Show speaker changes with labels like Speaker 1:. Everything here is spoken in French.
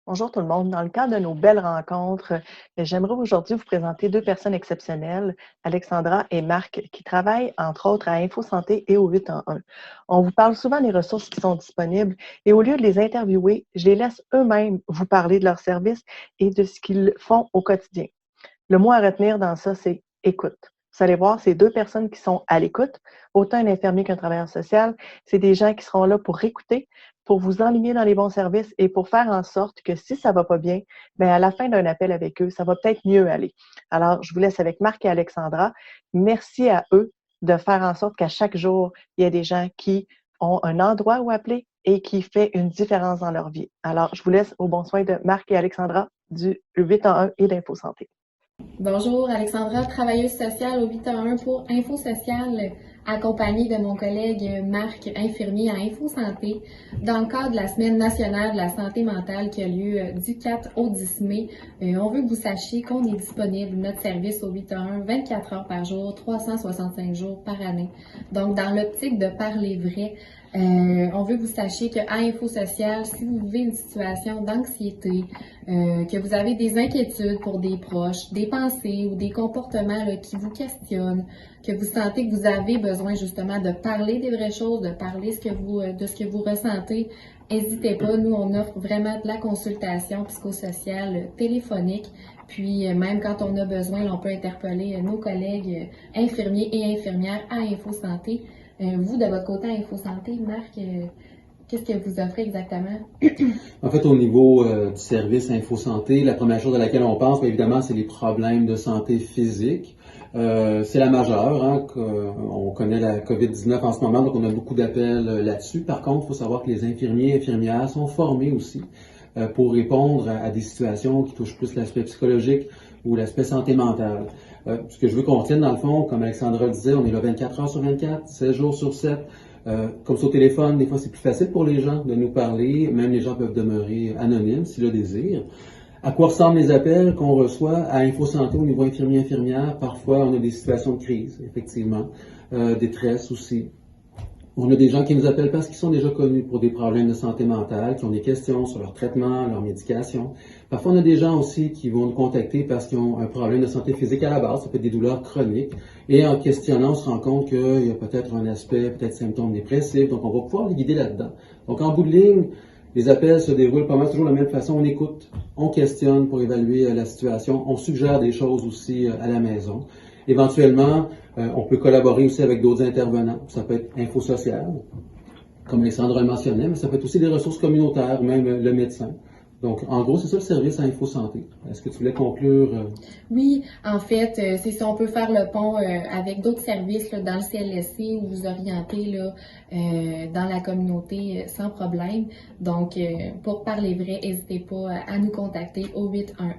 Speaker 1: Bonjour tout le monde. Dans le cadre de nos belles rencontres, j'aimerais aujourd'hui vous présenter deux personnes exceptionnelles, Alexandra et Marc, qui travaillent entre autres à InfoSanté et au 811. On vous parle souvent des ressources qui sont disponibles et au lieu de les interviewer, je les laisse eux-mêmes vous parler de leurs services et de ce qu'ils font au quotidien. Le mot à retenir dans ça, c'est écoute. Vous allez voir, c'est deux personnes qui sont à l'écoute, autant un infirmier qu'un travailleur social. C'est des gens qui seront là pour écouter, pour vous enligner dans les bons services et pour faire en sorte que si ça va pas bien, bien, à la fin d'un appel avec eux, ça va peut-être mieux aller. Alors, je vous laisse avec Marc et Alexandra. Merci à eux de faire en sorte qu'à chaque jour, il y a des gens qui ont un endroit où appeler et qui fait une différence dans leur vie. Alors, je vous laisse au bon soin de Marc et Alexandra du 811 et d'InfoSanté.
Speaker 2: Bonjour, Alexandra, travailleuse sociale au 811 pour Info Social, accompagnée de mon collègue Marc, infirmier à Info Santé, dans le cadre de la Semaine nationale de la santé mentale qui a lieu du 4 au 10 mai. On veut que vous sachiez qu'on est disponible, notre service au 811, 24 heures par jour, 365 jours par année. Donc, dans l'optique de parler vrai, on veut que vous sachiez qu'à Info Social, si vous vivez une situation d'anxiété, que vous avez des inquiétudes pour des proches, des pensées ou des comportements là, qui vous questionnent, que vous sentez que vous avez besoin justement de parler des vraies choses, de parler de ce que vous ressentez, n'hésitez pas. Nous, on offre vraiment de la consultation psychosociale téléphonique. Puis, même quand on a besoin, là, on peut interpeller nos collègues infirmiers et infirmières à Info Santé. Vous, de votre côté, à Info Santé, Marc, qu'est-ce que vous offrez exactement?
Speaker 3: En fait, au niveau du service InfoSanté, la première chose à laquelle on pense, bien évidemment, c'est les problèmes de santé physique. C'est la majeure, hein, on connaît la COVID-19 en ce moment, donc on a beaucoup d'appels là-dessus. Par contre, il faut savoir que les infirmiers et infirmières sont formés aussi pour répondre à des situations qui touchent plus l'aspect psychologique ou l'aspect santé mentale. Ce que je veux qu'on retienne, dans le fond, comme Alexandra disait, on est là 24 heures sur 24, 7 jours sur 7. Comme ça, au téléphone, des fois, c'est plus facile pour les gens de nous parler. Même les gens peuvent demeurer anonymes s'ils le désirent. À quoi ressemblent les appels qu'on reçoit à InfoSanté au niveau infirmier-infirmière? Parfois, on a des situations de crise, effectivement, détresse aussi. On a des gens qui nous appellent parce qu'ils sont déjà connus pour des problèmes de santé mentale, qui ont des questions sur leur traitement, leur médication. Parfois, on a des gens aussi qui vont nous contacter parce qu'ils ont un problème de santé physique à la base, ça peut être des douleurs chroniques. Et en questionnant, on se rend compte qu'il y a peut-être un aspect, peut-être symptômes dépressifs, donc on va pouvoir les guider là-dedans. Donc, en bout de ligne, les appels se déroulent pas mal toujours de la même façon. On écoute, on questionne pour évaluer la situation, on suggère des choses aussi à la maison. Éventuellement, on peut collaborer aussi avec d'autres intervenants. Ça peut être InfoSocial, comme Alexandra le mentionnait, mais ça peut être aussi des ressources communautaires, même le médecin. Donc, en gros, c'est ça le service à InfoSanté. Est-ce que tu voulais conclure?
Speaker 2: Oui, en fait, c'est ça, on peut faire le pont avec d'autres services là, dans le CLSC ou vous orienter là, dans la communauté sans problème. Donc, pour parler vrai, n'hésitez pas à nous contacter au 811.